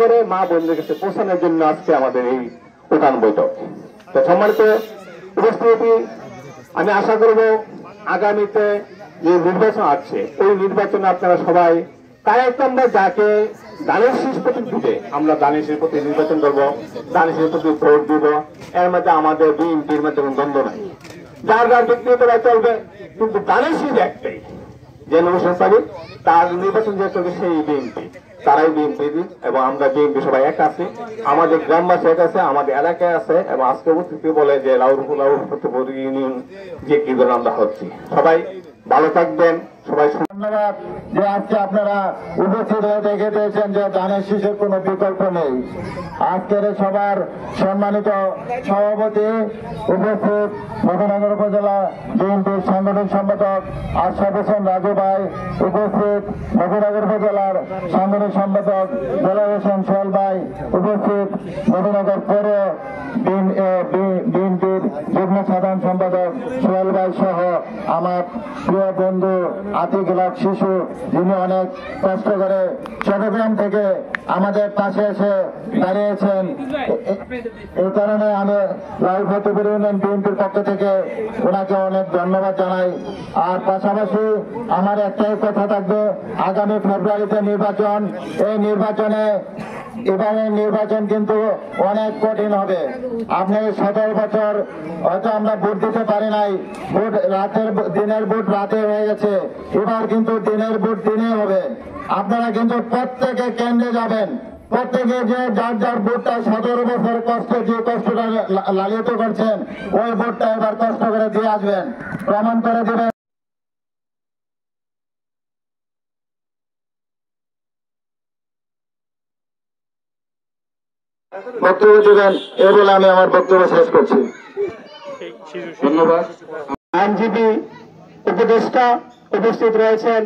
করে মা বোনদের কাছে পৌঁছানোর জন্য আজকে আমাদের এই উঠান বৈঠক। তো সম্মানিত উপস্থিতি, আমি আশা করব আগামীতে যে নির্বাচন আসছে ওই নির্বাচনে আপনারা সবাই তারেক রহমান যাকে দানের শীষ প্রতীক দিবে আমরা দানের শীষ প্রতীক নির্বাচন করবো, দানের শীষ প্রতীক ভোট দিব। এর মধ্যে আমাদের বিএনপির মধ্যে কোনো দ্বন্দ্ব নাই, যার যার ব্যক্তিগত চলবে, কিন্তু দানের শীষ একটাই, যে নমিশন পাবে তার নির্বাচন যে চলবে সেই বিএনপি, তারাই বিএনপি এবং আমরা বিএনপি সবাই এক আছে, আমাদের গ্রামবাসী এক আছে, আমাদের এলাকায় আছে। এবং আজকে উপস্থিতি বলে যে লাউরপুর ইউনিয়ন যে কি ধরনের আমরা হচ্ছি। সবাই ভালো থাকবেন, সবাই ধন্যবাদ যে আজকে আপনারা উপস্থিত হয়ে দেখে দিয়েছেন যে দানের শীষের কোনো বিকল্প নেই। আজকের সবার সম্মানিত সভাপতি উপস্থিত মধুনগর উপজেলা বিএনপির সাংগঠনিক সম্পাদক আশরাফ হোসেন রাজু ভাই, উপস্থিত মধুনগর উপজেলার সাংগঠনিক সম্পাদক দেলাওয়ার হোসেন সোহেল ভাই, উপস্থিত মধুনগর পৌর বিএনপির যুগ্ম সাধারণ সম্পাদক সোহেল ভাই সহ আমার প্রিয় বন্ধু আতিকুল হক শিশু, যিনি অনেক কষ্ট করে চট্টগ্রাম থেকে আমাদের পাশে এসে দাঁড়িয়েছেন। এই কারণে আমি লাউরপুর ইউনিয়ন বিএনপির পক্ষ থেকে ওনাকে অনেক ধন্যবাদ জানাই। আর পাশাপাশি আমার একটাই কথা থাকবে, আগামী ফেব্রুয়ারিতে নির্বাচন, এই নির্বাচনে এবারের নির্বাচন কিন্তু অনেক কঠিন হবে। আপনি 17 বছর হয়তো আমরা ভোট দিতে পারি নাই, ভোট দিনের ভোট রাতে হয়ে গেছে, এবার কিন্তু দিনের ভোট দিনে হবে। আপনারা কিন্তু প্রত্যেকে কেন্দ্রে যাবেন, প্রত্যেকে যে যার যার ভোটটা 17 বছর কষ্ট যে কষ্টটা লালিত করছেন ওই ভোটটা এবার কষ্ট করে দিয়ে আসবেন, প্রমাণ করে দেবেন। বক্তব্য দেবেন এ বলে আমি আমার বক্তব্য শেষ করছি। ধন্যবাদ। আইনজীবী উপদেষ্টা উপস্থিত রয়েছেন,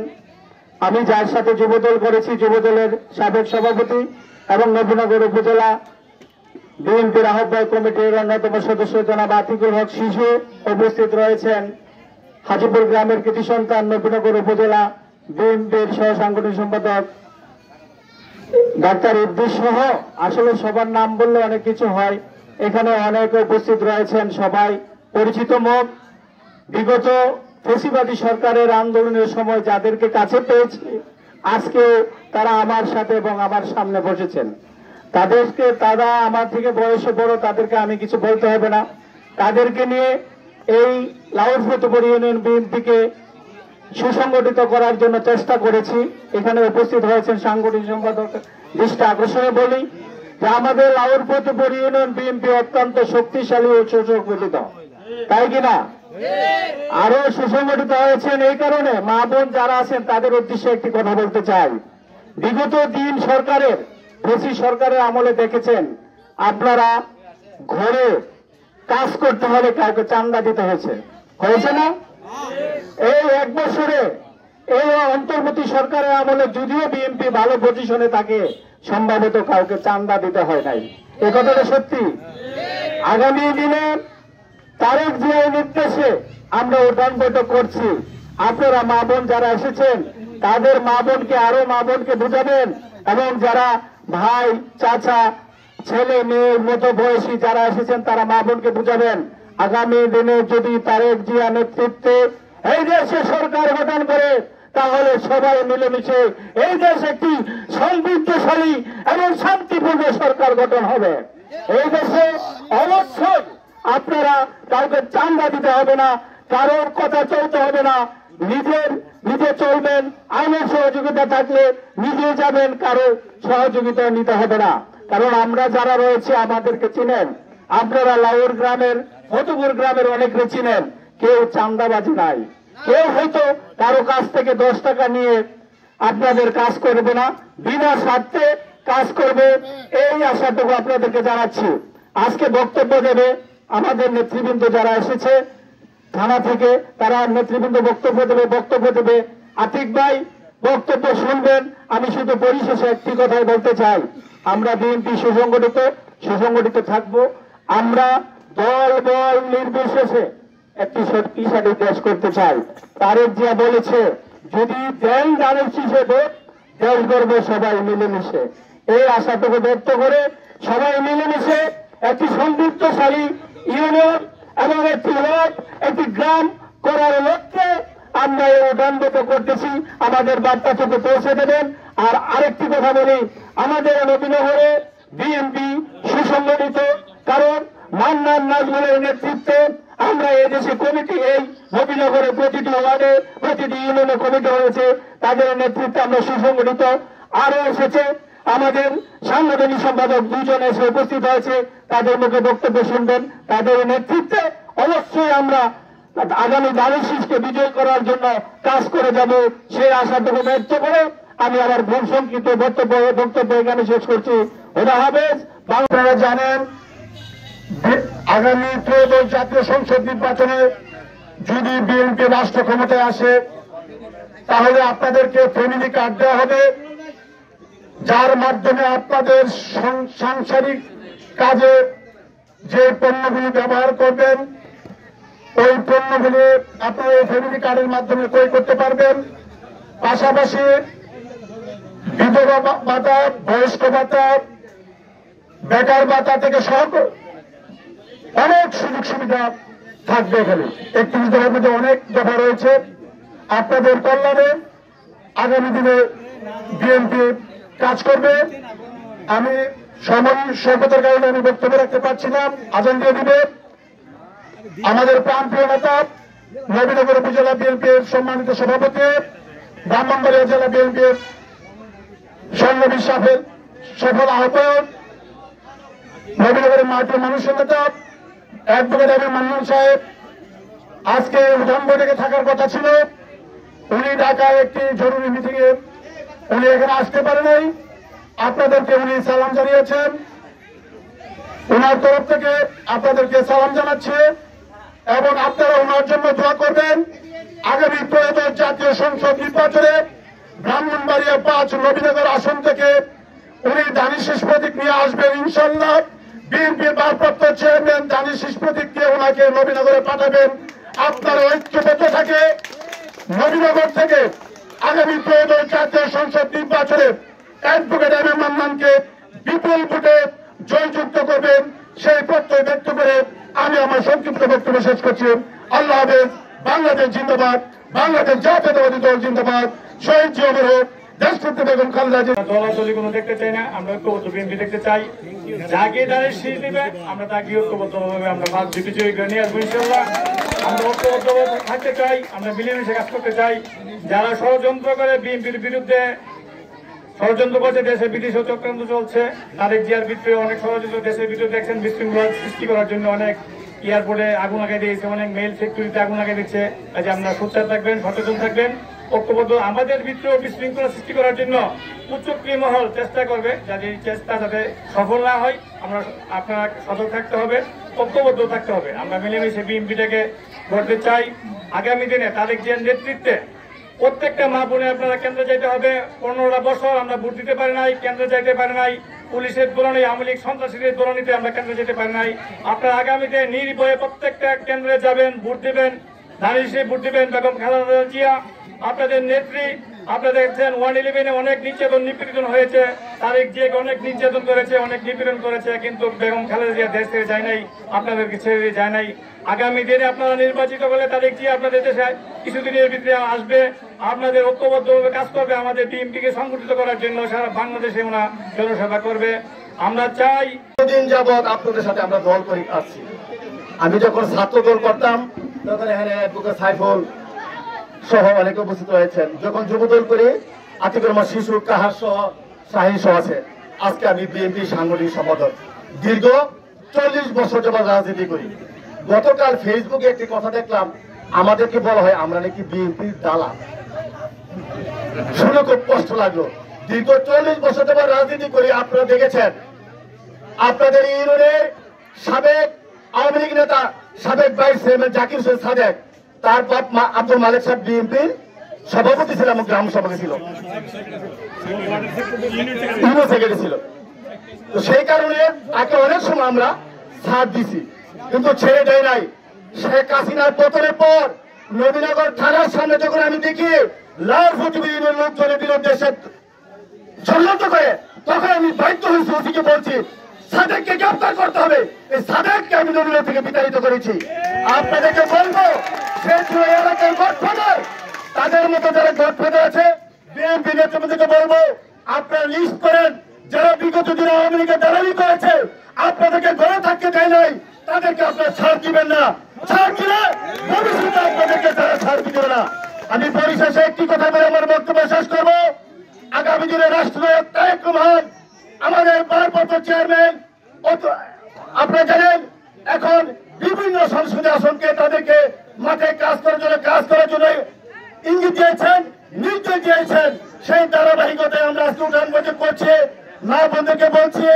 আমি যার সাথে যুবদল করেছি যুবদলের সাবেক সভাপতি এবং নবীনগর উপজেলা বিএনপির আহ্বায়ক কমিটির অন্যতম সদস্য জনাব আতিকুল হক শিশু উপস্থিত রয়েছেন, হাজিপুর গ্রামের কৃতি সন্তান নবীনগর উপজেলা বিএনপির সহ সাংগঠনিক সম্পাদক ডাক্তার ইদ্রিস সহ, আসলে সবার নাম বললে অনেক কিছু হয়, এখানে অনেক উপস্থিত রয়েছেন, সবাই পরিচিত মুখ। বিগত ফেসিবাদী সরকারের আন্দোলনের সময় যাদেরকে কাছে পেয়েছি আজকে তারা আমার সাথে এবং আমার সামনে বসেছেন। তারা আমার থেকে বয়সে বড়, তাদেরকে আমি কিছু বলতে হবে না। তাদেরকে নিয়ে এই লাউরপুর ইউনিয়ন বিএনপিকে সুসংগঠিত করার জন্য চেষ্টা করেছি। এখানে উপস্থিত হয়েছেন সাংগঠনিক সম্পাদক, দৃষ্টি আকর্ষণে বলি যে আমাদের লাউরপুর ইউনিয়ন বিএনপি অত্যন্ত শক্তিশালী ও সুসংগঠিত, তাই কিনা? আরো সুসংগঠিত হয়েছেন এই কারণে মা বোন যারা আছেন তাদের উদ্দেশ্যে একটি কথা বলতে চাই। বিগত দিন সরকারের ফেসি সরকারের আমলে দেখেছেন আপনারা ঘরে কাজ করতে হলে কাউকে চাঁদা দিতে হয়েছে না? এই 1 বছরে এই অন্তর্বর্তী সরকারের আমলে যদিও বিএনপি ভালো পজিশনে থাকে, সম্ভবত কাউকে চাঁদা দিতে হয় নাই। এ কথাটা সত্যি। আগামী দিনে তারেক জিয়ার নির্দেশে আমরা উঠান বৈঠক করছি। আপনারা মা বোন যারা এসেছেন তাদের মা বোনকে আরো মা বোনকে বুঝাবেন, এবং যারা ভাই চাচা ছেলে মেয়ের মতো বয়সী যারা এসেছেন তারা মা বোনকে বুঝাবেন। আগামী দিনে যদি তারেক জিয়া নেতৃত্বে এই দেশে সরকার গঠন করে তাহলে সবাই মিলেমিশে এই দেশ একটি সমৃদ্ধশালী এবং শান্তিপূর্ণ সরকার গঠন হবে। এই দেশে অবশ্যই আপনারা কাউকে চাঁদা দিতে হবে না, কারোর কথা চলতে হবে না, নিজে চলবেন, আইনের সহযোগিতা থাকলে নিজে যাবেন, কারো সহযোগিতা নিতে হবে না। কারণ আমরা যারা রয়েছে আমাদেরকে চিনেন, আপনারা লাউর গ্রামের মধুপুর গ্রামের অনেকে চিনেন, কেউ চাঁদাবাজি নাই, কেউ হয়তো কারো কাছ থেকে 10 টাকা নিয়ে আপনাদের কাজ করবে না, বিনা স্বার্থে কাজ করবে, এই আশাটুকু আপনাদেরকে জানাচ্ছি। আজকে বক্তব্য দেবে আমাদের নেতৃবৃন্দ যারা এসেছে থানা থেকে, তারা নেতৃবৃন্দ বক্তব্য দেবে। আতিক ভাই বক্তব্য শুনবেন। আমি শুধু পরিশেষে একটি কথাই বলতে চাই, আমরা বিএনপি সুসংগঠিত থাকবো। আমরা দল বল নির্বিশেষে একটি শক্তিশালী দেশ করতে চাই। তারেক জিয়া বলেছে যদি দেন দানের শীষে দেশ গড়বে সবাই মিলেমিশে। এই আশাটুকু ব্যক্ত করে সবাই মিলেমিশে একটি সমৃদ্ধশালী ইউনিয়ন এবং একটি ওয়ার্ড, একটি গ্রাম করার লক্ষ্যে আমরা এই উদ্যানবত করতেছি। আমাদের বার্তাটুকু পৌঁছে দেবেন। আর আরেকটি কথা বলি, আমাদের নবীনগরে বিএনপি সুসংগঠিত, কারণ মান্নান নাজমুলের নেতৃত্বে আমরা এদেশে কমিটি, এই নবীনগরে প্রতিটি ওয়ার্ডে প্রতিটি ইউনিয়নে কমিটি হয়েছে, তাদের নেতৃত্বে আমরা সুসংগঠিত। আরো এসেছে আমাদের সাংগঠনিক সম্পাদক দুজন এসে উপস্থিত হয়েছে, তাদের মুখে বক্তব্য শুনবেন। তাদের নেতৃত্বে অবশ্যই আমরা আগামী ধানের বিজয় করার জন্য কাজ করে যাব, সেই আশাটুকু ব্যক্ত করে আমি আমার ভুল সংক্ষিপ্ত বক্তব্য এখানে শেষ করছি। ওরা হাফেজ। আপনারা জানেন আগামী ত্রয়োদশ জাতীয় সংসদ নির্বাচনে যদি বিএনপি রাষ্ট্র ক্ষমতায় আসে তাহলে আপনাদেরকে ফ্যামিলি কার্ড দেওয়া হবে, যার মাধ্যমে আপনাদের সাংসারিক কাজে যে পণ্যগুলি ব্যবহার করবেন ওই পণ্যগুলি আপনারা এই ফ্যামিলি কার্ডের মাধ্যমে ক্রয় করতে পারবেন। পাশাপাশি বিধবা ভাতা, বয়স্ক ভাতা, বেকার ভাতা থেকে সহ অনেক সুযোগ সুবিধা থাকবে। এখানে 31 দফার মধ্যে অনেক দফা রয়েছে। আপনাদের কল্যাণে আগামী দিনে বিএনপি কাজ করবে। আমি সময় স্বল্পতার কারণে আমি বক্তব্য রাখতে পারছি না, আজান দিয়ে দিবে। আমাদের প্রাণপ্রিয় নেতা নবীনগর উপজেলা বিএনপির সম্মানিত সভাপতি, ব্রাহ্মণবাড়িয়া জেলা বিএনপির সঙ্গী সফল আহ্বায়ক, নবীনগরের মাটির মানুষের নেতা অ্যাডভোকেট এম এ মান্নান সাহেব আজকে উঠান বৈঠকে থাকার কথা ছিল। উনি ঢাকায় একটি জরুরি মিটিং এ উনি এখানে আসতে পারে নাই। আপনাদেরকে উনি সালাম জানিয়েছেন, ওনার তরফ থেকে আপনাদেরকে সালাম জানাচ্ছে এবং আপনারা ওনার জন্য দোয়া করবেন। আগামী ত্রয়োদশ জাতীয় সংসদ নির্বাচনে ব্রাহ্মণবাড়িয়া 5 নবীনগর আসন থেকে উনি ধানের শীষ প্রতীক নিয়ে আসবেন ইনশাল্লাহ। বিএনপির ভারপ্রাপ্ত চেয়ারম্যান ধানের শীষ প্রতীক দিয়ে ওনাকে নবীনগরে পাঠাবেন। আপনারা ঐক্যবদ্ধ থাকে নবীনগর থেকে আগামী ত্রয়োদশ জাতীয় সংসদ নির্বাচনে অ্যাডভোকেট এম এ মান্নানকে বিপুল ভোটে জয়যুক্ত করবেন, সেই প্রত্যয় ব্যক্ত করে আমি আমার সংক্ষিপ্ত বক্তব্য শেষ করছি। আল্লাহ হাফেজ। বাংলাদেশ জিন্দাবাদ, বাংলাদেশ জাতীয়তাবাদী দল জিন্দাবাদ, শহীদ জিয়াউর হোক, দেশনেত্রী বেগম খালেদা জিয়া। দলাদলি কোনো দেখতে চাই না, আমরা ঐক্যবদ্ধ বিএনপি দেখতে চাই। যাকে ধানের শীষ দিবে আমরা তাকে ঐক্যবদ্ধভাবে আমরা বিজয়ী করে নিয়ে আসবো ইনশাল্লাহ। আমরা ঐক্যবদ্ধভাবে থাকতে চাই, আমরা মিলেমিশে কাজ করতে চাই। যারা ষড়যন্ত্র করে বিএনপির বিরুদ্ধে ষড়যন্ত্র করছে, দেশে বিদেশে চক্রান্ত চলছে, তারেক জিয়ার ভিতরে অনেক ষড়যন্ত্র দেশের ভিতরে দেখছেন, বিশৃঙ্খলা সৃষ্টি করার জন্য অনেক এয়ারপোর্টে আগুন লাগাই দিয়েছে, অনেক মেল ফ্যাক্টরিতে আগুন লাগাই দিচ্ছে। কাজে আমরা সোচ্চার থাকবেন, সচেতন থাকবেন, ঐক্যবদ্ধ। আমাদের ভিতরেও বিশৃঙ্খলা সৃষ্টি করার জন্য উচ্চক্রিয় মহল চেষ্টা করবে, যাতে এই চেষ্টা যাতে সফল না হয় আমরা আপনারা সতর্ক থাকতে হবে, ঐক্যবদ্ধ থাকতে হবে। আমরা মিলেমিশে বিএনপিটাকে গড়তে চাই। আগামী দিনে তারেক জিয়ার নেতৃত্বে প্রত্যেকটা মা বোনে আপনারা কেন্দ্রে যেতে হবে। 15টা বছর আমরা ভোট দিতে পারি নাই, কেন্দ্রে যেতে পারি নাই, পুলিশের দোলনে, আওয়ামী লীগ সন্ত্রাসীদের দোলনিতে আমরা কেন্দ্রে যেতে পারি নাই। আপনারা আগামীতে নির্ভয়ে প্রত্যেকটা কেন্দ্রে যাবেন, ভোট দিবেন, ধানের শীষে ভোট দিবেন। বেগম খালেদা জিয়া আপনাদের নেত্রী, আপনারা দেখছেন 111-এ অনেক নির্যাতন নিপীড়ন হয়েছে, তারেক জিয়াকে অনেক নির্যাতন করেছে, অনেক নিপীড়ন করেছে, কিন্তু বেগম খালেদা জিয়া দেশ ছেড়ে যায় নাই, আপনাদেরকে ছেড়ে যায় নাই। আগামী দিনে আপনারা নির্বাচিত করলে তারেক জিয়া আপনাদের দেশে কিছুদিনের ভিতরে আসবে, আপনাদের ঐক্যবদ্ধভাবে কাজ করবে, আমাদের বিএনপিকে সংগঠিত করার জন্য সারা বাংলাদেশে ওনা জনসভা করবে। আমরা চাই দিন যাবৎ আপনাদের সাথে আমরা দল করে আসছি। আমি যখন ছাত্র দল করতাম তখন এখানে অ্যাডভোকেট সাইফুল সহ অনেকে উপস্থিত হয়েছেন। যখন যুবদল করে আতিকুর রহমান শিশু, কাহার সহ, শাহিন সহ আছে। আজকে আমি বিএনপি সাংগঠনিক সম্পাদক, দীর্ঘ 40 বছর যাবৎ রাজনীতি করি। গতকাল ফেসবুকে একটি কথা দেখলাম, আমাদেরকে বলা হয় আমরা নাকি বিএনপির দালাল। শুনে খুব কষ্ট লাগলো। দীর্ঘ 40 বছর যাবৎ রাজনীতি করি, আপনারা দেখেছেন আপনাদের ইউনিয়নের সাবেক আওয়ামী লীগ নেতা, সাবেক ভাইস চেয়ারম্যান জাকির হোসেন সাদেক, তার বাপ মা আব্দুল মালিক সাহেব বিএনপির সভাপতি ছিল এবং গ্রাম সভাপতি ছিল, ইউনিয়ন সেক্রেটারি ছিল। তো সেই কারণে তাকে অনেক সময় আমরা ছাড় দিছি, কিন্তু ছেড়ে দেয় নাই। শেখ হাসিনার পতনের পর নবীনগর থানার সামনে যখন আমি দেখি লাল ফুটবল ইউনিয়ন লোকজনের বিরুদ্ধে ষড়যন্ত্র করে তখন আমি বাধ্য হয়েছি ওসিকে বলছি সাদেককে গ্রেফতার করতে হবে। এই সাদেককে আমি নদীর থেকে বিতাড়িত করেছি। আপনাদেরকে বলবো সে এলাকার গডফাদার, তাদের মতো যারা গডফাদার আছে বিএনপি নেতৃত্বকে বলবো আপনারা লিস্ট করেন যারা বিগত দিনে আওয়ামী লীগের দালালি করেছে, আপনাদেরকে ঘরে থাকতে দেয় নাই, তাদেরকে আপনারা ছাড় দিবেন না। ছাড় দিলে ভবিষ্যতে আপনাদেরকে তারা ছাড় দিবে না। আমি পরিশেষে একটি কথা বলে আমার বক্তব্য শেষ করব। আগামী দিনে রাষ্ট্রনায়ক তারেক রহমান আমাদের ভারপ্রাপ্ত চেয়ারম্যান, আপনারা জানেন এখন বিভিন্ন সংসদীয় আসনকে তাদেরকে মাঠে কাজ করার জন্য ইঙ্গিত দিয়েছেন, নির্দেশ দিয়েছেন। সেই ধারাবাহিকতায় আমরা আজকে উঠান বৈঠক করছি। মা বন্ধুকে বলছি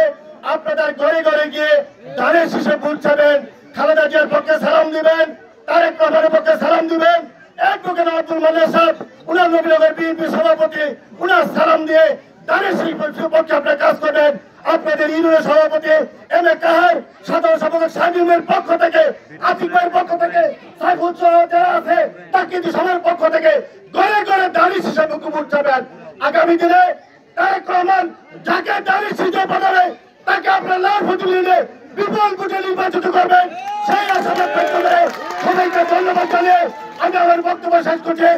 আপনাদের ঘরে ঘরে গিয়ে ধানের শীষে ভোট চাবেন, খালেদা জিয়ার পক্ষে সালাম দিবেন, তারেক রহমানের পক্ষে সালাম দিবেন। অ্যাডভোকেট আব্দুল মান্নান সাহেব উনার নবীনগর বিএনপি সভাপতি, উনার সালাম দিয়ে ধানের শীষের পক্ষে আপনারা কাজ করবেন। আপনাদের ইউনিয়নের সভাপতি এম এ কাহার, সাধারণ সম্পাদক সাইদুলের পক্ষ থেকে, আতিক ভাইয়ের পক্ষ থেকে, সাইফুল সহ যারা আছে তাকিদি সবার পক্ষ থেকে ঘরে ঘরে ধানের শীষের পক্ষে ভোট চাবেন। আগামী দিনে তারেক রহমান যাকে ধানের শীষে পাঠাবে তাকে আপনার লাভ হতে বিপুল ভোটে নির্বাচিত করবেন। সেই আশাবাদ ব্যক্ত করে সবাইকে ধন্যবাদ জানিয়ে আমি আমার বক্তব্য শেষ করছি।